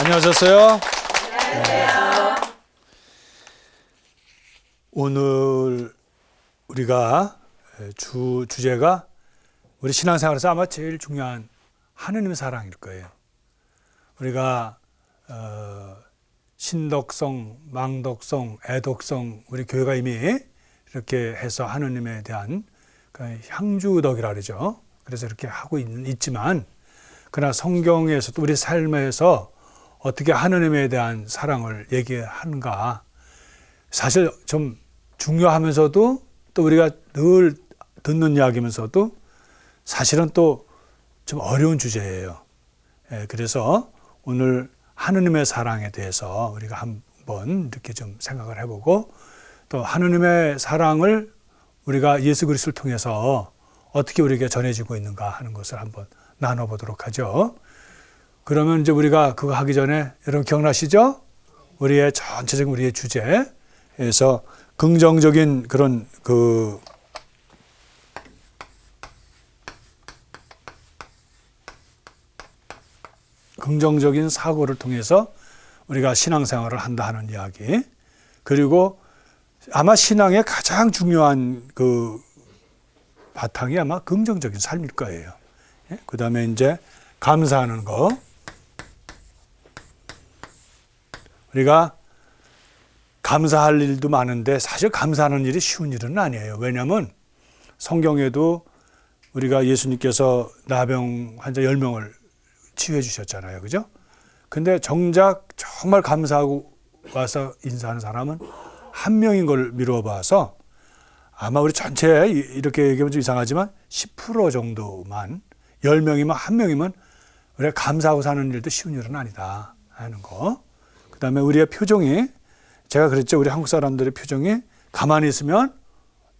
안녕하셨어요? 안녕하세요. 오늘 우리가 주제가 우리 신앙생활에서 아마 제일 중요한 하느님의 사랑일 거예요. 우리가 신덕성, 망덕성, 애덕성 우리 교회가 이미 이렇게 해서 하느님에 대한 향주덕이라 그러죠. 그래서 이렇게 하고 있지만 그러나 성경에서도 우리 삶에서 어떻게 하느님에 대한 사랑을 얘기하는가 사실 좀 중요하면서도 또 우리가 늘 듣는 이야기면서도 사실은 또 좀 어려운 주제예요. 그래서 오늘 하느님의 사랑에 대해서 우리가 한번 이렇게 좀 생각을 해보고 또 하느님의 사랑을 우리가 예수 그리스도를 통해서 어떻게 우리에게 전해지고 있는가 하는 것을 한번 나눠보도록 하죠. 그러면 이제 우리가 그거 하기 전에 여러분 기억나시죠? 우리의 전체적인 우리의 주제에서 긍정적인 그런 긍정적인 사고를 통해서 우리가 신앙생활을 한다 하는 이야기. 그리고 아마 신앙의 가장 중요한 그 바탕이 아마 긍정적인 삶일 거예요. 그 다음에 이제 감사하는 거. 우리가 감사할 일도 많은데 사실 감사하는 일이 쉬운 일은 아니에요. 왜냐하면 성경에도 우리가 예수님께서 나병 환자 10명을 치유해 주셨잖아요. 그죠? 근데 정작 정말 감사하고 와서 인사하는 사람은 한 명인 걸 미루어 봐서 아마 우리 전체 이렇게 얘기하면 좀 이상하지만 10% 정도만 10명이면 한 명이면 우리가 감사하고 사는 일도 쉬운 일은 아니다 하는 거. 그 다음에 우리의 표정이 제가 그랬죠. 우리 한국 사람들의 표정이 가만히 있으면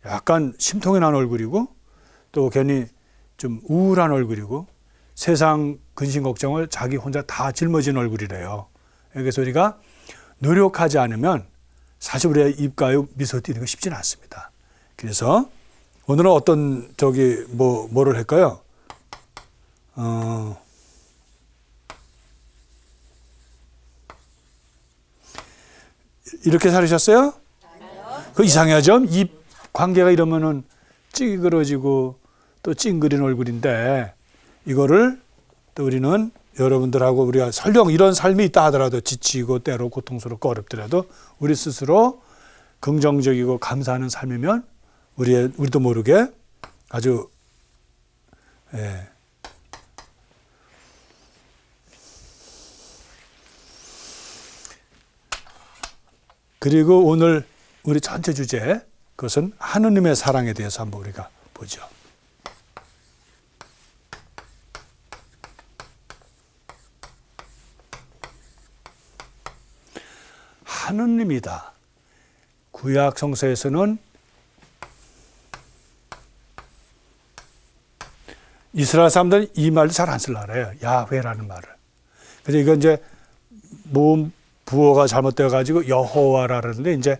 약간 심통이 난 얼굴이고 또 괜히 좀 우울한 얼굴이고 세상 근심 걱정을 자기 혼자 다 짊어진 얼굴이래요. 그래서 우리가 노력하지 않으면 사실 우리의 입가에 미소 띄는 거 쉽지는 않습니다. 그래서 오늘은 어떤 뭐를 할까요? 이렇게 살으셨어요? 그 이상하죠? 입 관계가 이러면은 찌그러지고 또 찡그린 얼굴인데 이거를 또 우리는 여러분들하고 우리가 설령 이런 삶이 있다 하더라도 지치고 때로 고통스럽고 어렵더라도 우리 스스로 긍정적이고 감사하는 삶이면 우리도 모르게 아주 그리고 오늘 우리 전체 주제 그것은 하느님의 사랑에 대해서 한번 우리가 보죠. 하느님이다. 구약 성서에서는 이스라엘 사람들은 이 말도 잘 안 쓰려고 해요. 야훼라는 말을. 그래서 이건 이제 모음 부호가 잘못되어 가지고 여호와라는데 이제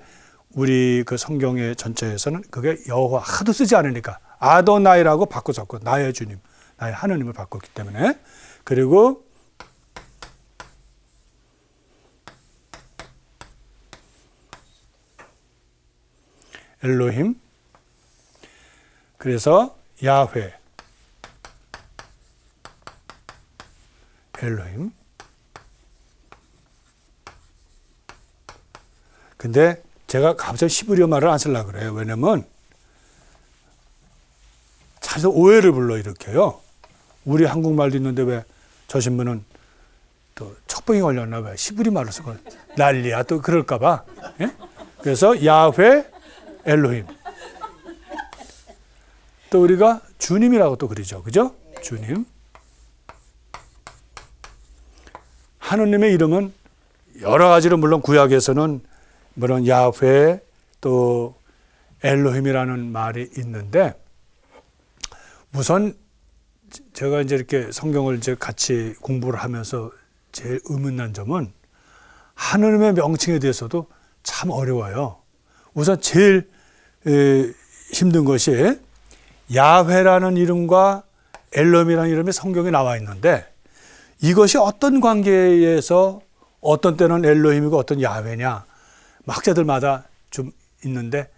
우리 그 성경의 전체에서는 그게 여호와 하도 쓰지 않으니까 아도나이라고 바꿔줬고 나의 주님, 나의 하느님을 바꿨기 때문에 그리고 엘로힘 그래서 야훼 엘로힘 근데 제가 갑자기 히브리어 말을 안 쓰려고 그래요. 왜냐면 자주 오해를 불러일으켜요. 우리 한국말도 있는데 왜 저 신부는 또 척병이 걸렸나 왜 히브리 말로 쓰고 난리야 또 그럴까 봐. 예? 그래서 야훼 엘로힘 또 우리가 주님이라고 또 그러죠. 그죠? 주님 하느님의 이름은 여러 가지로 물론 구약에서는 물론 야훼 또 엘로힘이라는 말이 있는데 우선 제가 이제 이렇게 성경을 이제 같이 공부를 하면서 제일 의문난 점은 하느님의 명칭에 대해서도 참 어려워요. 우선 제일 힘든 것이 야훼라는 이름과 엘로힘이라는 이름이 성경에 나와 있는데 이것이 어떤 관계에서 어떤 때는 엘로힘이고 어떤 야훼냐, 학자들마다 좀 있는데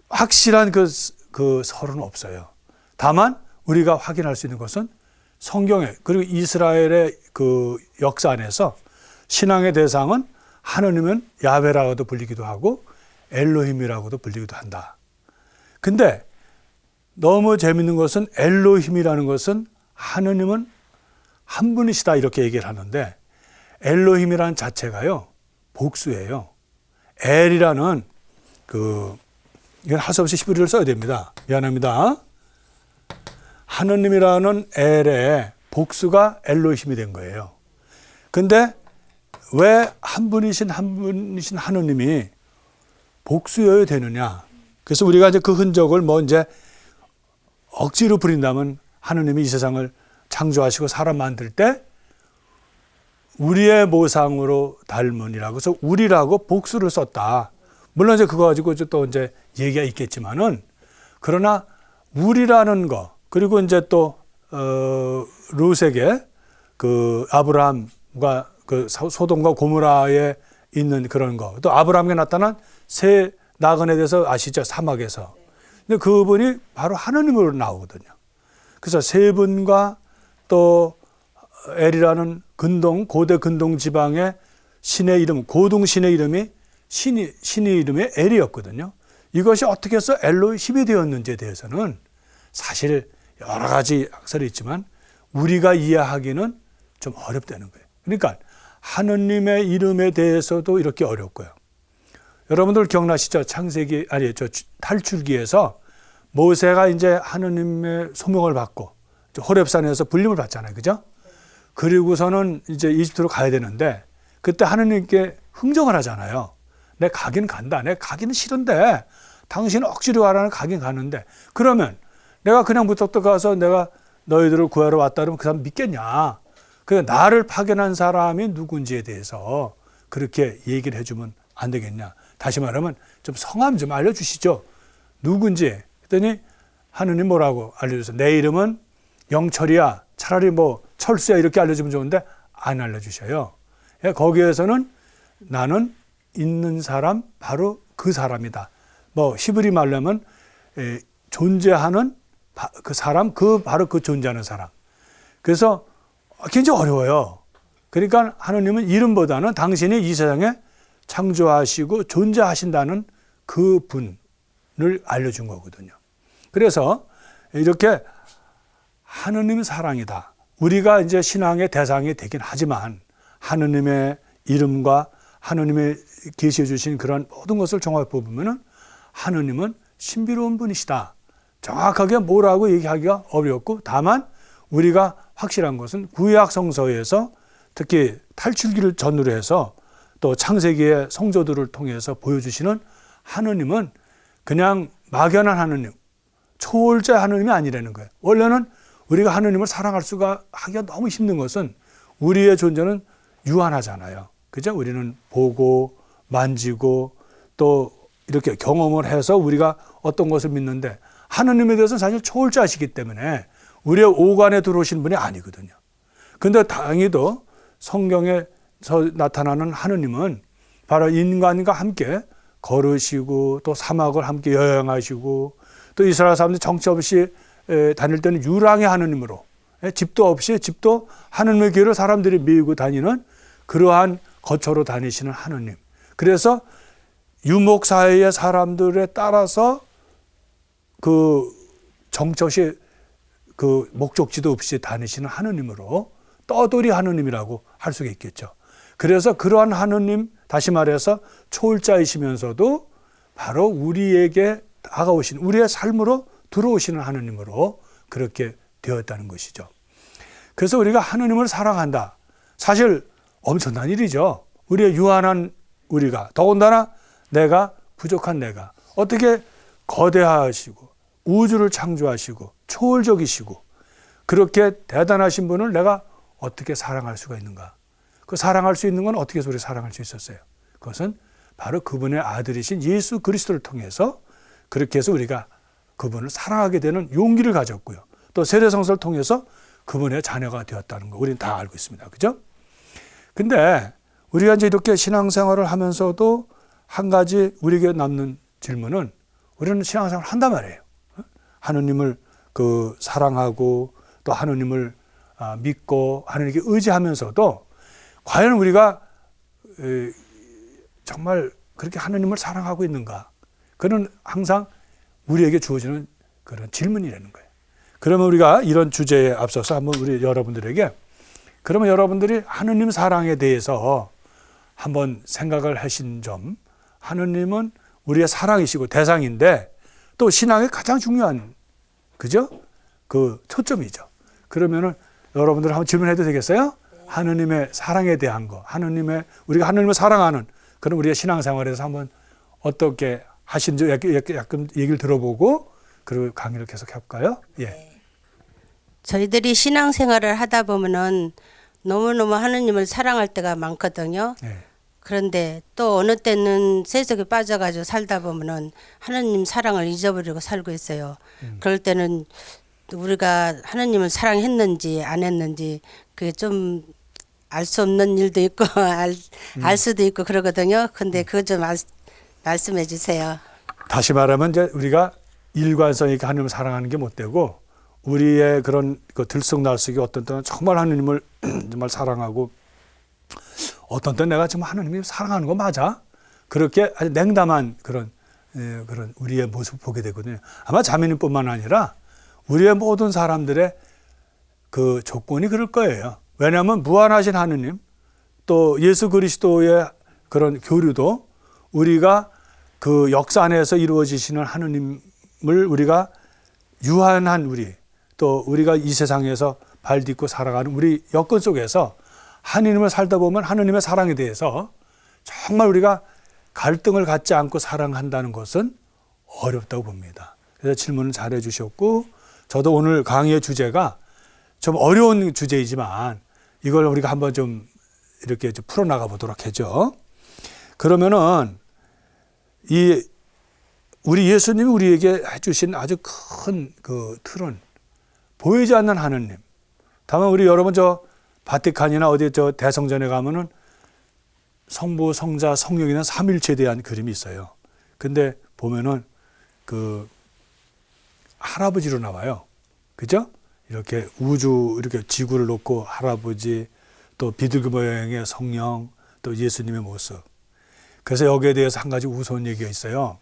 확실한 그 설은 없어요. 다만 우리가 확인할 수 있는 것은 성경에, 그리고 이스라엘의 그 역사 안에서 신앙의 대상은 하느님은 야훼라고도 불리기도 하고 엘로힘이라고도 불리기도 한다. 근데 너무 재밌는 것은 엘로힘이라는 것은 하느님은 한 분이시다 이렇게 얘기를 하는데 엘로힘이라는 자체가요 복수예요. 엘이라는 이건 할 수 없이 히브리어를 써야 됩니다. 미안합니다. 하느님이라는 엘의 복수가 엘로힘이 된 거예요. 근데 왜 한 분이신 하느님이 복수여야 되느냐? 그래서 우리가 이제 그 흔적을 이제 억지로 부린다면 하느님이 이 세상을 창조하시고 사람 만들 때 우리의 모상으로 닮은이라고 해서 우리라고 복수를 썼다. 물론 이제 그거 가지고 또 이제 얘기가 있겠지만은 그러나 우리라는 거 그리고 이제 또 롯에게 그 아브라함과 그 소돔과 고모라에 있는 그런 거 또 아브라함에게 나타난 새 나그네 대해서 아시죠? 사막에서. 근데 그분이 바로 하느님으로 나오거든요. 그래서 세 분과 또 엘이라는 고대 근동 지방의 신의 이름, 고등 신의 이름이 신의 이름이 엘이었거든요. 이것이 어떻게 해서 엘로힘이 되었는지에 대해서는 사실 여러 가지 학설이 있지만 우리가 이해하기는 좀 어렵다는 거예요. 그러니까 하느님의 이름에 대해서도 이렇게 어렵고요. 여러분들 기억나시죠? 탈출기에서 모세가 이제 하느님의 소명을 받고 호렙산에서 불림을 받잖아요. 그죠? 그리고서는 이제 이집트로 가야 되는데 그때 하느님께 흥정을 하잖아요. 내 가긴 간다. 내 가기는 싫은데 당신은 억지로 가라는 가긴 가는데 그러면 내가 그냥 무턱덕 가서 내가 너희들을 구하러 왔다 그러면 그 사람 믿겠냐? 그러니까 나를 파견한 사람이 누군지에 대해서 그렇게 얘기를 해주면 안 되겠냐? 다시 말하면 좀 성함 좀 알려주시죠. 누군지. 그랬더니 하느님 뭐라고 알려줘서 내 이름은 영철이야. 차라리 철수야 이렇게 알려주면 좋은데 안 알려주셔요. 거기에서는 나는 있는 사람 바로 그 사람이다. 히브리 말로 하면 존재하는 그 사람, 바로 그 존재하는 사람. 그래서 굉장히 어려워요. 그러니까 하느님은 이름보다는 당신이 이 세상에 창조하시고 존재하신다는 그 분을 알려준 거거든요. 그래서 이렇게 하느님 사랑이다. 우리가 이제 신앙의 대상이 되긴 하지만 하느님의 이름과 하느님의 계시해 주신 그런 모든 것을 종합해 보면은 하느님은 신비로운 분이시다. 정확하게 뭐라고 얘기하기가 어렵고 다만 우리가 확실한 것은 구약 성서에서 특히 탈출기를 전후로 해서 또 창세기의 성조들을 통해서 보여주시는 하느님은 그냥 막연한 하느님, 초월자 하느님이 아니라는 거예요. 원래는 우리가 하느님을 사랑할 수가 하기가 너무 힘든 것은 우리의 존재는 유한하잖아요. 그죠? 우리는 보고 만지고 또 이렇게 경험을 해서 우리가 어떤 것을 믿는데 하느님에 대해서는 사실 초월자시기 때문에 우리의 오간에 들어오신 분이 아니거든요. 그런데 다행히도 성경에서 나타나는 하느님은 바로 인간과 함께 걸으시고 또 사막을 함께 여행하시고 또 이스라엘 사람들이 정처 없이 다닐 때는 유랑의 하느님으로 집도 없이 집도 하느님의 길을 사람들이 미고 다니는 그러한 거처로 다니시는 하느님. 그래서 유목 사회의 사람들에 따라서 그 정처 없이 그 목적지도 없이 다니시는 하느님으로 떠돌이 하느님이라고 할 수가 있겠죠. 그래서 그러한 하느님, 다시 말해서 초월자이시면서도 바로 우리에게 다가오신 우리의 삶으로 들어오시는 하느님으로 그렇게 되었다는 것이죠. 그래서 우리가 하느님을 사랑한다. 사실 엄청난 일이죠. 우리의 유한한 우리가 더군다나 내가 부족한 내가 어떻게 거대하시고 우주를 창조하시고 초월적이시고 그렇게 대단하신 분을 내가 어떻게 사랑할 수가 있는가? 그 사랑할 수 있는 건 어떻게 해서 우리 사랑할 수 있었어요? 그것은 바로 그분의 아들이신 예수 그리스도를 통해서 그렇게 해서 우리가 그분을 사랑하게 되는 용기를 가졌고요. 또 세례성서를 통해서 그분의 자녀가 되었다는 거 우리는 다 알고 있습니다. 그죠? 근데 우리가 이제 이렇게 신앙생활을 하면서도 한 가지 우리에게 남는 질문은 우리는 신앙생활을 한단 말이에요. 하느님을 사랑하고 또 하느님을 믿고 하느님께 의지하면서도 과연 우리가 정말 그렇게 하느님을 사랑하고 있는가? 그는 항상 우리에게 주어지는 그런 질문이라는 거예요. 그러면 우리가 이런 주제에 앞서서 한번 우리 여러분들에게 그러면 여러분들이 하느님 사랑에 대해서 한번 생각을 하신 점, 하느님은 우리의 사랑이시고 대상인데 또 신앙의 가장 중요한 그죠? 그 초점이죠. 그러면은 여러분들 한번 질문해도 되겠어요? 하느님의 사랑에 대한 거, 우리가 하느님을 사랑하는 그런 우리의 신앙생활에서 한번 어떻게 하시는지 약간 얘기를 들어보고 그리고 강의를 계속 해볼까요? 예. 저희들이 신앙생활을 하다 보면은 너무너무 하느님을 사랑할 때가 많거든요. 예. 그런데 또 어느 때는 세속에 빠져가지고 살다 보면은 하느님 사랑을 잊어버리고 살고 있어요. 그럴 때는 우리가 하느님을 사랑했는지 안 했는지 그게 좀 알 수 없는 일도 있고 알 수도 있고 그러거든요. 근데 그거 좀 말씀해 주세요. 다시 말하면 이제 우리가 일관성 있게 하느님을 사랑하는 게 못 되고 우리의 그런 들쑥날쑥이 어떤 때는 정말 하느님을 정말 사랑하고 어떤 때는 내가 정말 하느님을 사랑하는 거 맞아? 그렇게 아주 냉담한 그런 우리의 모습을 보게 되거든요. 아마 자매님뿐만 아니라 우리의 모든 사람들의 그 조건이 그럴 거예요. 왜냐하면 무한하신 하느님 또 예수 그리스도의 그런 교류도 우리가 그 역사 안에서 이루어지시는 하느님을 우리가 유한한 또 우리가 이 세상에서 발 딛고 살아가는 우리 여건 속에서 하느님을 살다 보면 하느님의 사랑에 대해서 정말 우리가 갈등을 갖지 않고 사랑한다는 것은 어렵다고 봅니다. 그래서 질문을 잘해 주셨고 저도 오늘 강의의 주제가 좀 어려운 주제이지만 이걸 우리가 한번 좀 이렇게 좀 풀어나가 보도록 하죠. 그러면은 우리 예수님이 우리에게 해주신 아주 큰 그 틀은 보이지 않는 하느님. 다만 우리 여러분 바티칸이나 어디 대성전에 가면은 성부, 성자, 성령이나 삼일체에 대한 그림이 있어요. 근데 보면은 그 할아버지로 나와요. 그죠? 이렇게 이렇게 지구를 놓고 할아버지, 또 비둘기 모양의 성령, 또 예수님의 모습. 그래서 여기에 대해서 한 가지 우스운 얘기가 있어요.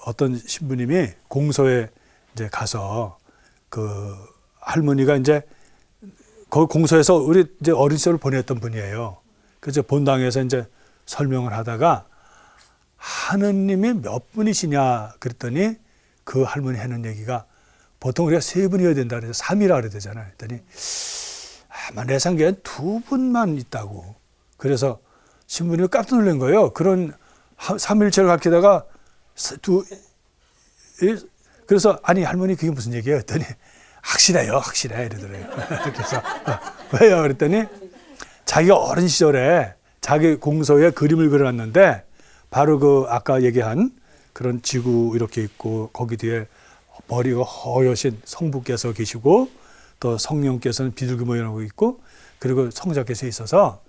어떤 신부님이 공소에 이제 가서 할머니가 이제 거기 공소에서 우리 이제 어린 시절을 보냈던 분이에요. 그래서 본당에서 이제 설명을 하다가 하느님이 몇 분이시냐 그랬더니 그 할머니 하는 얘기가 보통 우리가 3분이어야 된다 그래서 3이라 그래야 되잖아요. 그랬더니 아마 내 생각엔 2분만 있다고. 그래서 신부님이 깜짝 놀란 거예요. 그런 삼일체를 가르치다가 그래서 아니 할머니 그게 무슨 얘기예요? 그랬더니 확실해 이러더래요. 그래서 왜요? 그랬더니 자기가 어린 시절에 자기 공소에 그림을 그려놨는데 바로 아까 얘기한 그런 지구 이렇게 있고 거기 뒤에 머리가 허여신 성부께서 계시고 또 성령께서는 비둘기 모양하고 있고 그리고 성자께서 있어서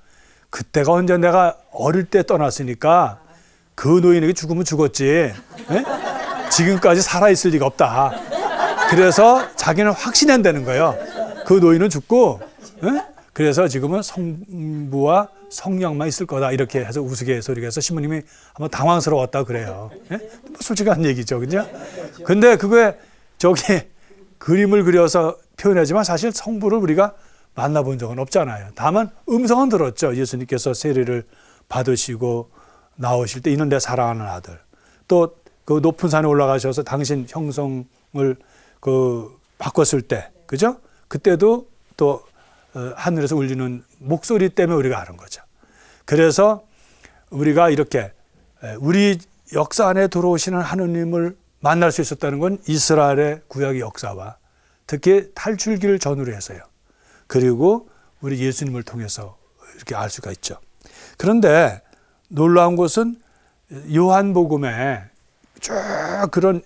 그때가 언제 내가 어릴 때 떠났으니까 그 노인에게 죽으면 죽었지. 에? 지금까지 살아있을 리가 없다. 그래서 자기는 확신한다는 거예요. 그 노인은 죽고 에? 그래서 지금은 성부와 성령만 있을 거다. 이렇게 해서 우스갯소리가 해서 신부님이 한번 당황스러웠다 그래요. 솔직한 얘기죠. 그죠? 근데 그거에 그림을 그려서 표현하지만 사실 성부를 우리가 만나본 적은 없잖아요. 다만 음성은 들었죠. 예수님께서 세례를 받으시고 나오실 때 이는 내 사랑하는 아들. 또 그 높은 산에 올라가셔서 당신 형성을 바꿨을 때, 그죠? 그때도 또 하늘에서 울리는 목소리 때문에 우리가 아는 거죠. 그래서 우리가 이렇게 우리 역사 안에 들어오시는 하느님을 만날 수 있었다는 건 이스라엘의 구약의 역사와 특히 탈출기를 전후로 해서요. 그리고 우리 예수님을 통해서 이렇게 알 수가 있죠. 그런데 놀라운 것은 요한복음에 쭉 그런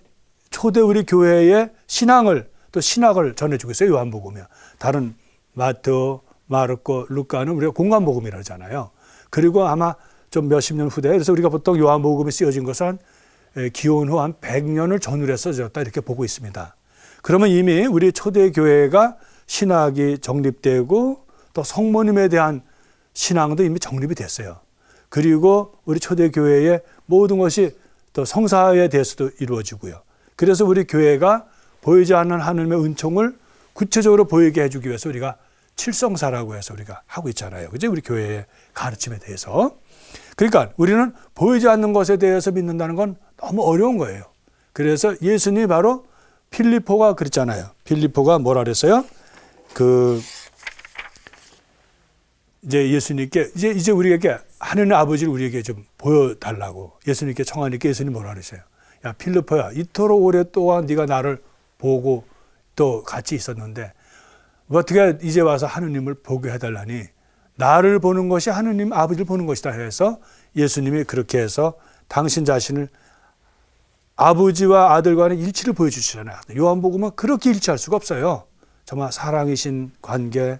초대 우리 교회의 신앙을 또 신학을 전해주고 있어요. 요한복음이요. 다른 마태오, 마르코, 루카는 우리가 공간복음이라고 하잖아요. 그리고 아마 좀 몇십 년 후대, 그래서 우리가 보통 요한복음에 쓰여진 것은 기원 후 한 100년을 전후로 써졌다 이렇게 보고 있습니다. 그러면 이미 우리 초대교회가 신학이 정립되고 또 성모님에 대한 신앙도 이미 정립이 됐어요. 그리고 우리 초대교회의 모든 것이 또 성사에 대해서도 이루어지고요. 그래서 우리 교회가 보이지 않는 하나님의 은총을 구체적으로 보이게 해주기 위해서 우리가 칠성사라고 해서 우리가 하고 있잖아요. 그죠? 우리 교회의 가르침에 대해서. 그러니까 우리는 보이지 않는 것에 대해서 믿는다는 건 너무 어려운 거예요. 그래서 예수님이 바로 필리포가 그랬잖아요. 필리포가 뭐라 그랬어요? 이제 예수님께 이제 우리에게 하나님 아버지를 우리에게 좀 보여달라고 예수님께 청하니까 예수님 뭐라 그랬어요? 야 필리포야, 이토록 오랫동안 네가 나를 보고 또 같이 있었는데 어떻게 이제 와서 하느님을 보게 해달라니? 나를 보는 것이 하느님 아버지를 보는 것이다 해서 예수님이 그렇게 해서 당신 자신을 아버지와 아들 간의 일치를 보여주시잖아요. 요한복음은 그렇게 일치할 수가 없어요. 정말 사랑이신 관계,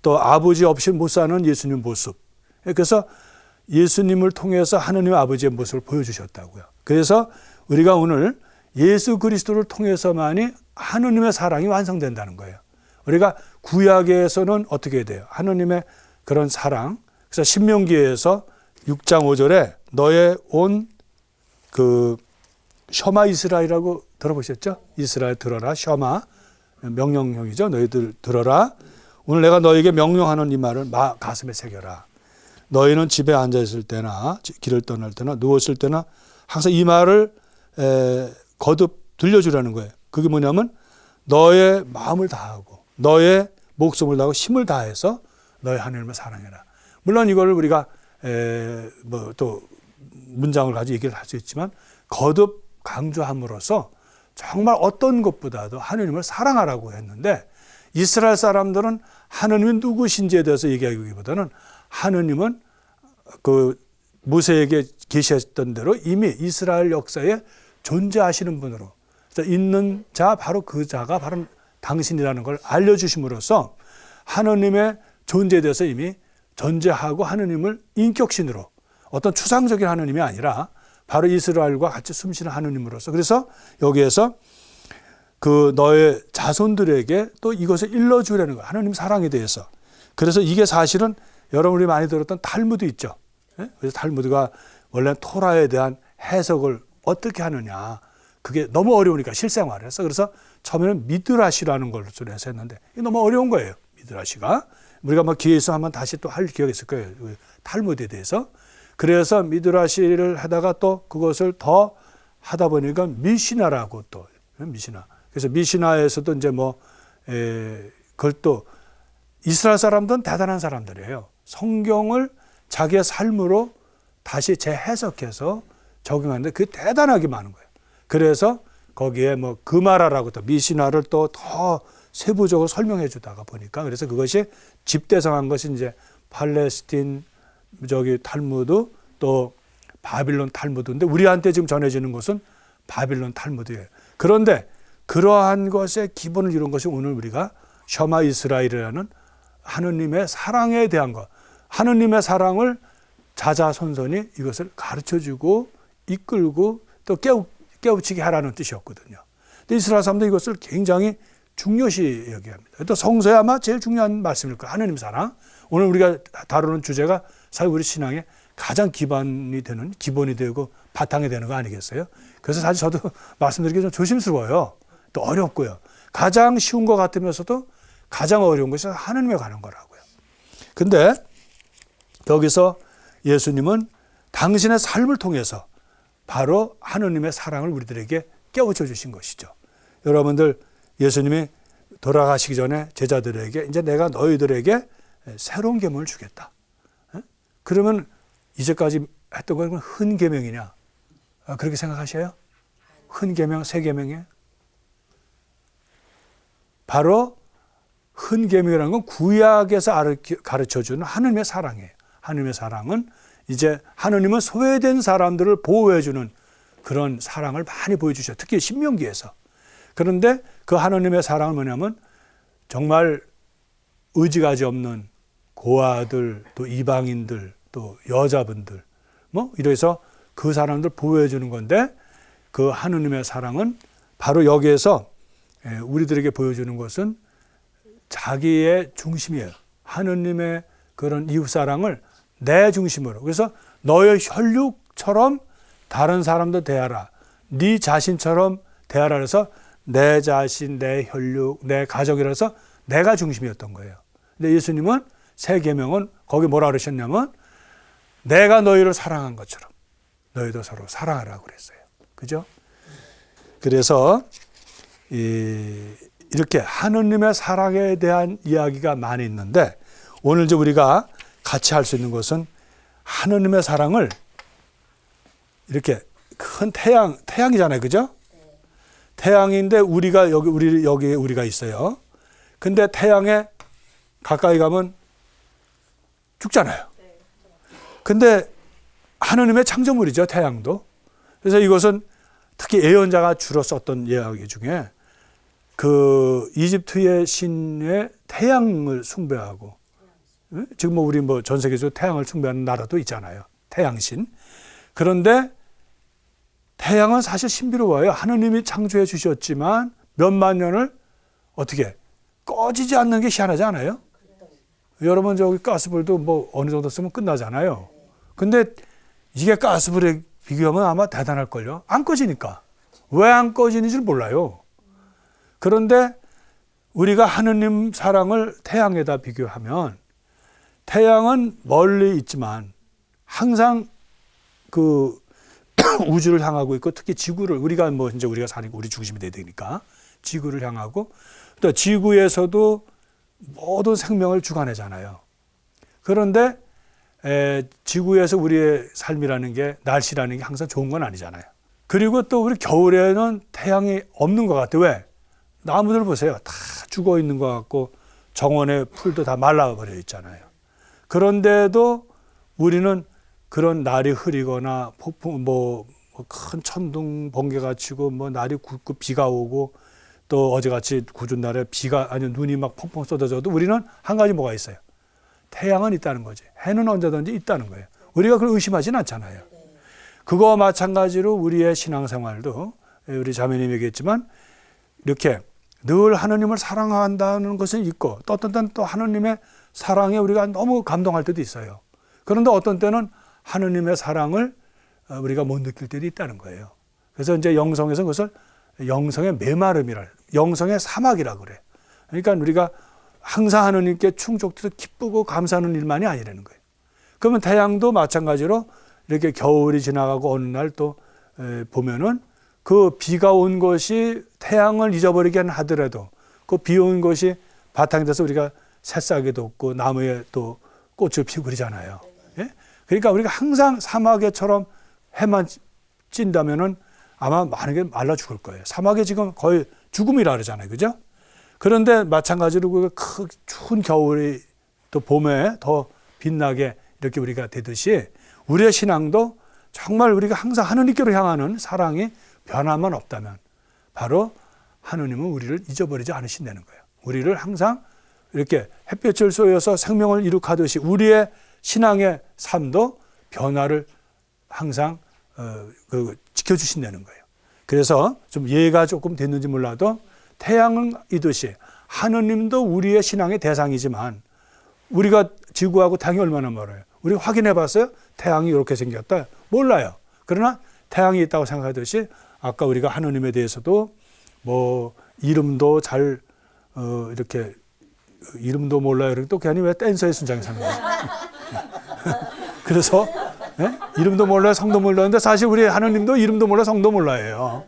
또 아버지 없이 못 사는 예수님 모습. 그래서 예수님을 통해서 하느님 아버지의 모습을 보여주셨다고요. 그래서 우리가 오늘 예수 그리스도를 통해서만이 하느님의 사랑이 완성된다는 거예요. 우리가 구약에서는 어떻게 돼요? 하느님의 그런 사랑. 그래서 신명기에서 6장 5절에 너의 온 셔마 이스라엘이라고 들어보셨죠? 이스라엘 들어라. 셔마. 명령형이죠. 너희들 들어라. 오늘 내가 너에게 명령하는 이 말을 가슴에 새겨라. 너희는 집에 앉아있을 때나 길을 떠날 때나 누웠을 때나 항상 이 말을 거듭 들려주라는 거예요. 그게 뭐냐면 너의 마음을 다하고 너의 목숨을 다하고 힘을 다해서 너의 하나님을 사랑해라. 물론 이걸 우리가 또 문장을 가지고 얘기를 할 수 있지만 거듭 강조함으로써 정말 어떤 것보다도 하나님을 사랑하라고 했는데 이스라엘 사람들은 하나님이 누구신지에 대해서 얘기하기보다는 하나님은 모세에게 계시했던 대로 이미 이스라엘 역사에 존재하시는 분으로 있는 자, 바로 그 자가 바로 당신이라는 걸 알려주심으로써 하나님의 존재에 대해서 이미 존재하고 하나님을 인격신으로 어떤 추상적인 하나님이 아니라 바로 이스라엘과 같이 숨쉬는 하나님으로서 그래서 여기에서 너의 자손들에게 또 이것을 일러주려는 거예요. 하나님 사랑에 대해서. 그래서 이게 사실은 여러분이 많이 들었던 탈무드 있죠. 그래서 탈무드가 원래 토라에 대한 해석을 어떻게 하느냐. 그게 너무 어려우니까 실생활에서. 그래서 처음에는 미드라시라는 걸 해서 했는데 이게 너무 어려운 거예요. 미드라시가. 우리가 기회 있으면 한번 다시 또 할 기회가 있을 거예요. 탈무드에 대해서. 그래서 미드라시를 하다가 또 그것을 더 하다 보니까 미시나라고 또 미시나. 그래서 미시나에서도 이제 그걸 또 이스라엘 사람들은 대단한 사람들이에요. 성경을 자기의 삶으로 다시 재해석해서 적용하는데 그게 대단하게 많은 거예요. 그래서 거기에 그마라라고 또 미시나를 또 더 세부적으로 설명해 주다가 보니까 그래서 그것이 집대성한 것이 이제 팔레스틴 탈무드 또 바빌론 탈무드인데 우리한테 지금 전해지는 것은 바빌론 탈무드예요. 그런데 그러한 것의 기본을 이룬 것이 오늘 우리가 셔마 이스라엘이라는 하느님의 사랑에 대한 것, 하느님의 사랑을 자자손손이 이것을 가르쳐주고 이끌고 또 깨우치게 하라는 뜻이었거든요. 근데 이스라엘 사람도 이것을 굉장히 중요시 여기합니다. 또 성서에 아마 제일 중요한 말씀일 거예요. 하느님 사랑. 오늘 우리가 다루는 주제가 사실 우리 신앙의 가장 기본이 되고 바탕이 되는 거 아니겠어요? 그래서 사실 저도 말씀드리기 좀 조심스러워요. 또 어렵고요. 가장 쉬운 것 같으면서도 가장 어려운 것이 하느님에 관한 거라고요. 근데 여기서 예수님은 당신의 삶을 통해서 바로 하느님의 사랑을 우리들에게 깨우쳐 주신 것이죠. 여러분들 예수님이 돌아가시기 전에 제자들에게 이제 내가 너희들에게 새로운 계명을 주겠다. 그러면 이제까지 했던 건 흔 계명이냐? 그렇게 생각하셔요? 흔 계명, 새 계명이에요? 바로 흔 계명이라는 건 구약에서 가르쳐주는 하느님의 사랑이에요. 하느님의 사랑은 이제 하느님은 소외된 사람들을 보호해주는 그런 사랑을 많이 보여주셔요. 특히 신명기에서. 그런데 그 하느님의 사랑은 뭐냐면 정말 의지가지 없는 고아들 또 이방인들 또 여자분들 뭐 이래서 그 사람들 보호해 주는 건데 그 하느님의 사랑은 바로 여기에서 우리들에게 보여주는 것은 자기의 중심이에요. 하느님의 그런 이웃사랑을 내 중심으로. 그래서 너의 혈육처럼 다른 사람도 대하라. 네 자신처럼 대하라. 그래서 내 자신, 내 혈육, 내 가족이라서 내가 중심이었던 거예요. 근데 예수님은 새 계명은 거기 뭐라 그러셨냐면 내가 너희를 사랑한 것처럼 너희도 서로 사랑하라고 그랬어요. 그죠? 그래서 이렇게 하느님의 사랑에 대한 이야기가 많이 있는데 오늘 이제 우리가 같이 할 수 있는 것은 하느님의 사랑을 이렇게 큰 태양이잖아요. 그죠? 태양인데 우리가 여기 우리가 있어요. 근데 태양에 가까이 가면 죽잖아요. 근데 하느님의 창조물이죠, 태양도. 그래서 이것은 특히 예언자가 주로 썼던 이야기 중에 그 이집트의 신의 태양을 숭배하고 지금 뭐 우리 뭐 전 세계적으로 태양을 숭배하는 나라도 있잖아요. 태양신. 그런데 태양은 사실 신비로워요. 하느님이 창조해 주셨지만 몇만 년을 어떻게 꺼지지 않는 게 희한하지 않아요? 여러분 저기 가스불도 뭐 어느 정도 쓰면 끝나잖아요. 근데 이게 가스불에 비교하면 아마 대단할걸요. 안 꺼지니까. 왜 안 꺼지는지 몰라요. 그런데 우리가 하느님 사랑을 태양에다 비교하면 태양은 멀리 있지만 항상 그 우주를 향하고 있고 특히 지구를 우리가 뭐 이제 우리가 사니까 우리 중심이 돼야 되니까 지구를 향하고 또 지구에서도 모든 생명을 주관하잖아요. 그런데 지구에서 우리의 삶이라는 게 날씨라는 게 항상 좋은 건 아니잖아요. 그리고 또 우리 겨울에는 태양이 없는 것 같아요. 왜? 나무들 보세요. 다 죽어 있는 것 같고 정원의 풀도 다 말라버려 있잖아요. 그런데도 우리는 그런 날이 흐리거나 폭풍 큰 천둥 번개가 치고 뭐 날이 굵고 비가 오고 또 어제같이 궂은 날에 비가 아니 눈이 막 펑펑 쏟아져도 우리는 한 가지 뭐가 있어요. 태양은 있다는 거지. 해는 언제든지 있다는 거예요. 우리가 그걸 의심하진 않잖아요. 그거와 마찬가지로 우리의 신앙생활도 우리 자매님이 얘기했지만 이렇게 늘 하느님을 사랑한다는 것은 있고 또 어떤 때는 또 하느님의 사랑에 우리가 너무 감동할 때도 있어요. 그런데 어떤 때는 하느님의 사랑을 우리가 못 느낄 때도 있다는 거예요. 그래서 이제 영성에서 그것을 영성의 메마름이라, 영성의 사막이라고 그래. 그러니까 우리가 항상 하느님께 충족돼서 기쁘고 감사하는 일만이 아니라는 거예요. 그러면 태양도 마찬가지로 이렇게 겨울이 지나가고 어느 날 또 보면은 그 비가 온 것이 태양을 잊어버리게 하더라도 그 비 온 것이 바탕이 돼서 우리가 새싹이 돋고 나무에 또 꽃을 피우고 그러잖아요. 예? 그러니까 우리가 항상 사막에처럼 해만 찐다면은 아마 많은 게 말라 죽을 거예요. 사막에 지금 거의 죽음이라 그러잖아요. 그죠? 그런데 마찬가지로 그 추운 겨울이 또 봄에 더 빛나게 이렇게 우리가 되듯이 우리의 신앙도 정말 우리가 항상 하느님께로 향하는 사랑이 변화만 없다면 바로 하느님은 우리를 잊어버리지 않으신다는 거예요. 우리를 항상 이렇게 햇볕을 쏘여서 생명을 이룩하듯이 우리의 신앙의 삶도 변화를 항상 지켜주신다는 거예요. 그래서 좀 이해가 조금 됐는지 몰라도 태양은 이듯이 하느님도 우리의 신앙의 대상이지만 우리가 지구하고 태양이 얼마나 멀어요. 우리 확인해 봤어요? 태양이 이렇게 생겼다? 몰라요. 그러나 태양이 있다고 생각하듯이 아까 우리가 하느님에 대해서도 뭐 이름도 잘 이렇게 이름도 몰라요. 그리고 또 괜히 왜 댄서의 순장에 사는 거죠. 그래서 이름도 몰라요, 성도 몰라요. 사실 우리 하느님도 이름도 몰라, 성도 몰라요.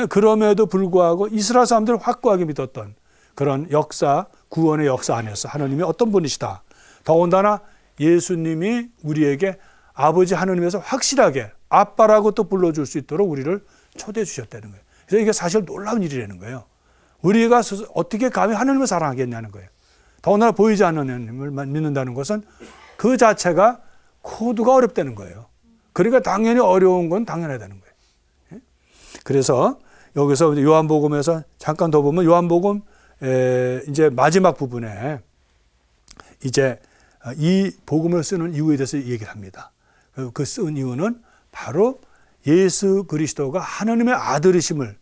그럼에도 불구하고 이스라엘 사람들을 확고하게 믿었던 그런 역사, 구원의 역사 안에서 하느님이 어떤 분이시다. 더군다나 예수님이 우리에게 아버지 하느님에서 확실하게 아빠라고 또 불러줄 수 있도록 우리를 초대해 주셨다는 거예요. 그래서 이게 사실 놀라운 일이라는 거예요. 우리가 어떻게 감히 하느님을 사랑하겠냐는 거예요. 더군다나 보이지 않는 하느님을 믿는다는 것은 그 자체가 코드가 어렵다는 거예요. 그러니까 당연히 어려운 건 당연하다는 거예요. 그래서 여기서 요한복음에서 잠깐 더 보면 요한복음 이제 마지막 부분에 이제 이 복음을 쓰는 이유에 대해서 얘기를 합니다. 그 쓴 이유는 바로 예수 그리스도가 하나님의 아들이심을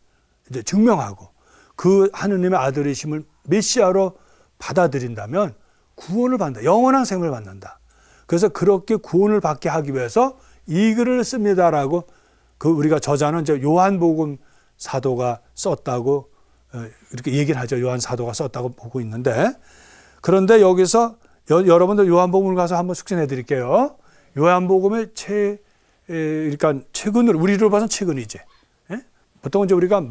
이제 증명하고 그 하나님의 아들이심을 메시아로 받아들인다면 구원을 받는다. 영원한 생명을 받는다. 그래서 그렇게 구원을 받게 하기 위해서 이 글을 씁니다라고 그 우리가 저자는 이제 요한복음 사도가 썼다고 이렇게 얘기를 하죠. 요한 사도가 썼다고 보고 있는데, 그런데 여기서 여러분들 요한복음을 가서 한번 숙지해 드릴게요. 요한복음의 그러니까 최근으로 우리로 봐서는 최근이지. 예? 보통 이제 우리가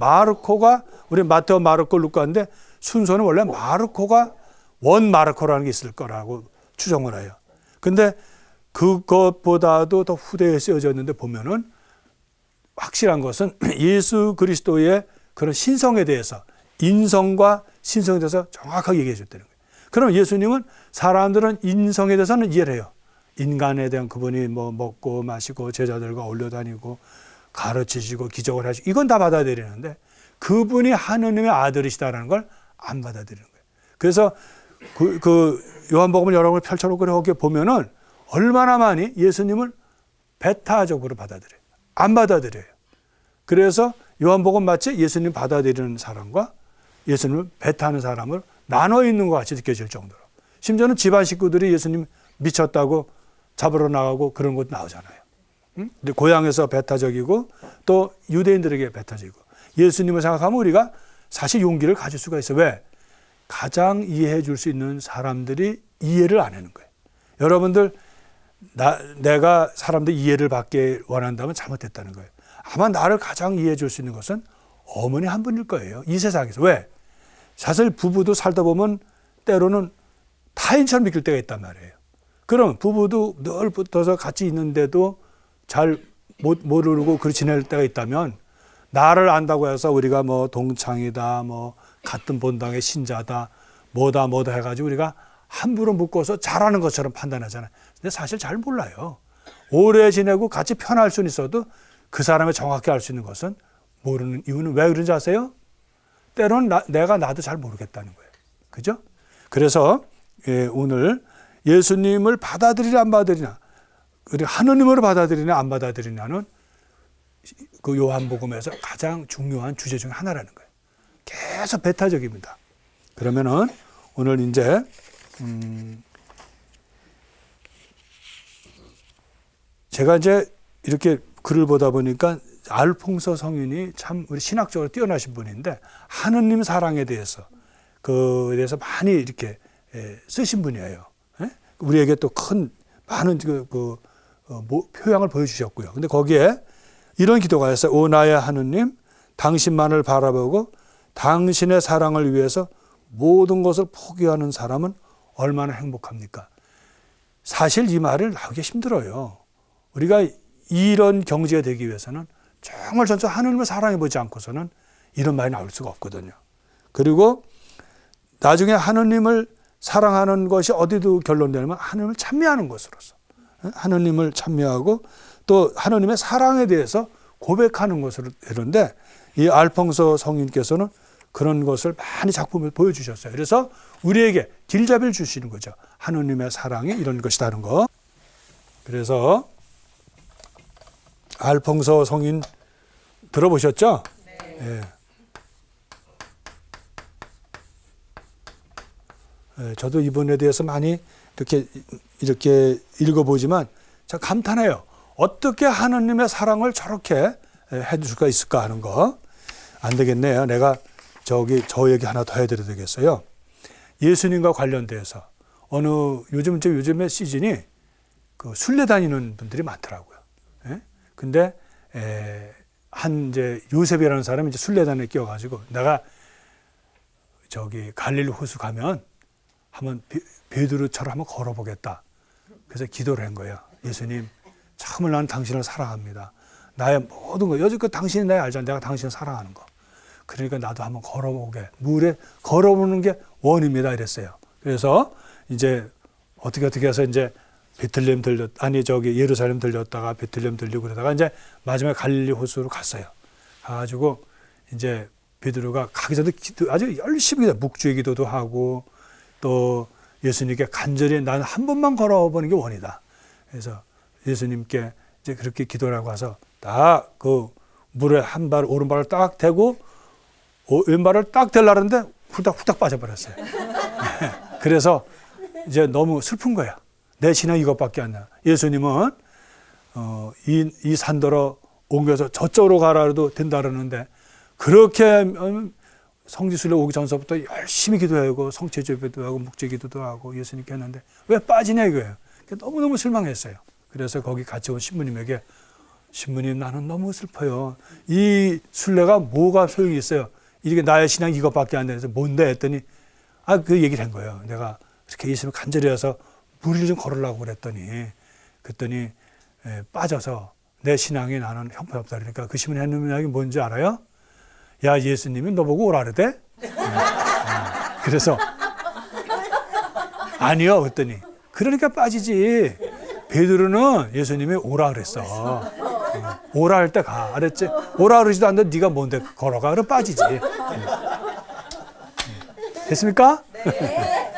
우리 마태오, 마르코, 루카인데 순서는 원래 마르코가 원 마르코라는 게 있을 거라고 추정을 해요. 근데 그것보다도 더 후대에 쓰여져 있는데 보면은 확실한 것은 예수 그리스도의 그런 신성에 대해서, 인성과 신성에 대해서 정확하게 얘기해 줬다는 거예요. 그럼 예수님은 사람들은 인성에 대해서는 이해를 해요. 인간에 대한 그분이 뭐 먹고 마시고 제자들과 어울려 다니고 가르치시고 기적을 하시고 이건 다 받아들이는데 그분이 하느님의 아들이시다라는 걸 안 받아들이는 거예요. 그래서 그 요한복음을 여러분을 펼쳐놓고 이렇게 보면은 얼마나 많이 예수님을 배타적으로 받아들여요. 안 받아들여요. 그래서 요한복음 마치 예수님 받아들이는 사람과 예수님을 배타하는 사람을 나눠 있는 것 같이 느껴질 정도로. 심지어는 집안 식구들이 예수님 미쳤다고 잡으러 나가고 그런 것도 나오잖아요. 근데 고향에서 배타적이고 또 유대인들에게 배타적이고 예수님을 생각하면 우리가 사실 용기를 가질 수가 있어요. 왜? 가장 이해해 줄 수 있는 사람들이 이해를 안 하는 거예요. 여러분들 내가 사람들 이해를 받게 원한다면 잘못됐다는 거예요. 아마 나를 가장 이해해 줄 수 있는 것은 어머니 한 분일 거예요. 이 세상에서. 왜? 사실 부부도 살다 보면 때로는 타인처럼 느낄 때가 있단 말이에요. 그럼 부부도 늘 붙어서 같이 있는데도 잘 모르고 그렇게 지낼 때가 있다면 나를 안다고 해서 우리가 뭐 동창이다, 뭐 같은 본당의 신자다, 뭐다 해가지고 우리가 함부로 묶어서 잘하는 것처럼 판단하잖아요. 근데 사실 잘 몰라요. 오래 지내고 같이 편할 수는 있어도 그 사람을 정확히 알 수 있는 것은 모르는 이유는 왜 그런지 아세요? 때로는 내가 나도 잘 모르겠다는 거예요. 그죠? 그래서 오늘 예수님을 받아들이냐 안 받아들이냐, 우리 하느님으로 받아들이냐 안 받아들이냐는 그 요한복음에서 가장 중요한 주제 중 하나라는 거예요. 계속 배타적입니다. 그러면은 오늘 이제 제가 이제 이렇게 글을 보다 보니까 알퐁소 성인이 참 우리 신학적으로 뛰어나신 분인데 하느님 사랑에 대해서 그에 대해서 많이 이렇게 쓰신 분이에요. 우리에게 또 많은 표양을 보여주셨고요. 근데 거기에 이런 기도가 있어요. 오 나의 하느님, 당신만을 바라보고 당신의 사랑을 위해서 모든 것을 포기하는 사람은 얼마나 행복합니까? 사실 이 말을 나오기 힘들어요. 우리가 이런 경지가 되기 위해서는 정말 전혀 하느님을 사랑해보지 않고서는 이런 말이 나올 수가 없거든요. 그리고 나중에 하느님을 사랑하는 것이 어디도 결론되냐면 하느님을 찬미하는 것으로서, 하느님을 찬미하고 또 하느님의 사랑에 대해서 고백하는 것으로 되는데 이 알퐁소 성인께서는 그런 것을 많이 작품을 보여주셨어요. 그래서 우리에게 길잡이를 주시는 거죠. 하느님의 사랑이 이런 것이다는 거. 그래서 알퐁소 성인 들어보셨죠? 네. 저도 이번에 대해서 많이 이렇게 읽어보지만 참 감탄해요. 어떻게 하느님의 사랑을 저렇게 해줄 수가 있을까 하는 거. 안 되겠네요. 내가 저 얘기 하나 더 해드려야 되겠어요. 예수님과 관련돼서 요즘에 시즌이 그 순례 다니는 분들이 많더라고요. 근데 이제 요셉이라는 사람이 이제 순례단에 끼어가지고 내가 갈릴리 호수 가면 한번 베드로처럼 한번 걸어보겠다. 그래서 기도를 한 거예요. 예수님, 참을 나는 당신을 사랑합니다. 나의 모든 거, 여지껏 당신이 날 알잖아. 내가 당신을 사랑하는 거. 그러니까 나도 한번 걸어보게. 물에 걸어보는 게 원입니다. 이랬어요. 그래서 이제 어떻게 해서 이제 예루살렘 들렸다가 베들레헴 들리고 그러다가 이제 마지막에 갈릴리 호수로 갔어요. 가가지고 이제 베드로가 가기 전에 아주 열심히 묵주의 기도도 하고 또 예수님께 간절히 나는 한 번만 걸어보는 게 원이다. 그래서 예수님께 이제 그렇게 기도를 하고 와서 딱 그 물에 한 발 오른발을 딱 대고 왼발을 딱 대려는데 후딱 빠져버렸어요. 그래서 이제 너무 슬픈 거야. 내 신앙이 이것밖에 안 나. 예수님은 이 산더러 옮겨서 저쪽으로 가라도 된다 그러는데 그렇게 성지순례 오기 전서부터 열심히 기도하고 성체제비도 하고 묵제기도도 하고 예수님께 했는데 왜 빠지냐 이거예요. 너무너무 실망했어요. 그래서 거기 같이 온 신부님에게 신부님 나는 너무 슬퍼요. 이 순례가 뭐가 소용이 있어요. 이게 나의 신앙이 이것밖에 안 되는데 뭔데 했더니 그 얘기를 한 거예요. 내가 이렇게 예수님 간절히 해서 무리를 좀 걸으려고 그랬더니 빠져서 내 신앙이 나는 형편없다 그러니까 그 신부님 하는 이야기 뭔지 알아요? 야 예수님이 너 보고 오라 그러대? 그래서 아니요 그랬더니 그러니까 빠지지. 베드로는 예수님이 오라 그랬어. 오라 할 때 가. 알았지? 오라 그러지도 않는데 네가 뭔데 걸어가. 그럼 빠지지. 됐습니까? 네.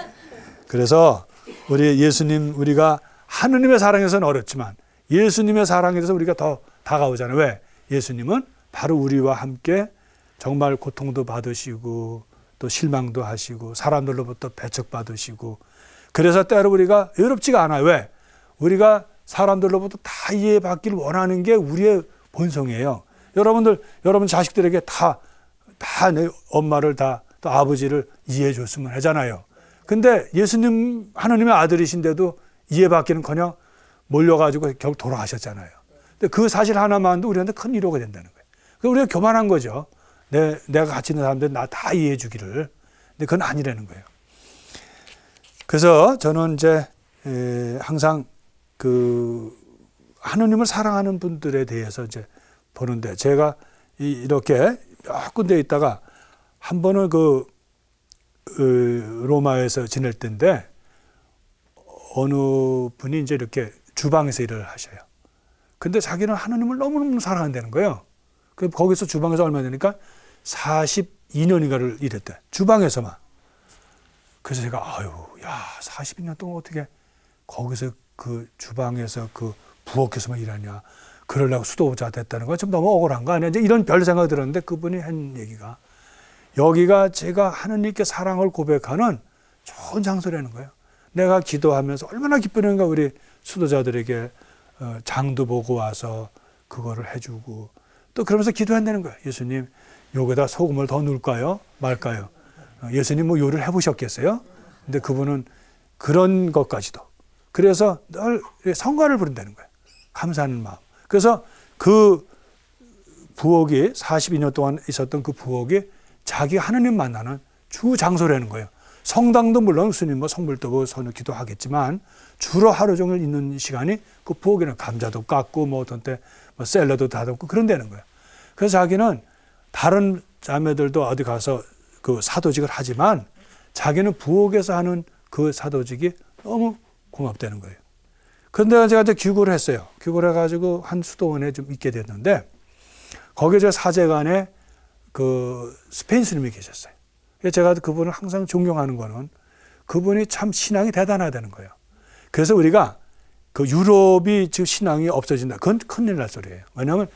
그래서 우리 예수님 우리가 하느님의 사랑에서는 어렵지만 예수님의 사랑에 대해서 우리가 더 다가오잖아요. 왜? 예수님은 바로 우리와 함께 정말 고통도 받으시고 또 실망도 하시고 사람들로부터 배척받으시고 그래서 때로 우리가 외롭지가 않아요. 왜? 우리가 사람들로부터 다 이해받기를 원하는 게 우리의 본성이에요. 여러분 자식들에게 다 내 엄마를 또 아버지를 이해해 줬으면 하잖아요. 근데 예수님 하나님의 아들이신데도 이해받기는커녕 몰려가지고 결국 돌아가셨잖아요. 근데 그 사실 하나만도 우리한테 큰 위로가 된다는 거예요. 그래서 우리가 교만한 거죠. 내가 같이 있는 사람들 나 다 이해해 주기를. 근데 그건 아니라는 거예요. 그래서 저는 이제 항상 그 하느님을 사랑하는 분들에 대해서 이제 보는데 제가 이렇게 몇 군데 있다가 한 번은 로마에서 지낼 때인데 어느 분이 이제 이렇게 주방에서 일을 하셔요. 근데 자기는 하느님을 너무너무 사랑한다는 거예요. 그 거기서 주방에서 얼마 되니까 42년인가를 일했대. 주방에서만. 그래서 제가 42년 동안 어떻게 거기서 그 주방에서 그 부엌에서만 일하냐. 그러려고 수도자 됐다는 건 좀 너무 억울한 거 아니야. 이제 이런 별 생각이 들었는데 그분이 한 얘기가 여기가 제가 하느님께 사랑을 고백하는 좋은 장소라는 거예요. 내가 기도하면서 얼마나 기쁘는가 우리 수도자들에게 장도 보고 와서 그거를 해주고 또 그러면서 기도한다는 거예요. 예수님 여기다 소금을 더 넣을까요? 말까요? 예수님 뭐 요리를 해보셨겠어요? 근데 그분은 그런 것까지도 그래서 늘 성가를 부른다는 거예요. 감사하는 마음. 그래서 그 부엌이 42년 동안 있었던 그 부엌이 자기 하느님 만나는 주 장소라는 거예요. 성당도 물론 스님 뭐 성물도 뭐 선을 기도하겠지만 주로 하루 종일 있는 시간이 그 부엌에는 감자도 깎고 뭐 어떤 때 뭐 샐러드 다듬고 그런 데는 거예요. 그래서 자기는 다른 자매들도 어디 가서 그 사도직을 하지만 자기는 부엌에서 하는 그 사도직이 너무 고맙다는 거예요. 그런데 제가 이제 귀국을 했어요. 귀국을 해가지고 한 수도원에 좀 있게 됐는데 거기에 저 사제관에 그 스페인 스님이 계셨어요. 제가 그분을 항상 존경하는 거는 그분이 참 신앙이 대단하다는 거예요. 그래서 우리가 그 유럽이 지금 신앙이 없어진다. 그건 큰일 날 소리예요. 왜냐하면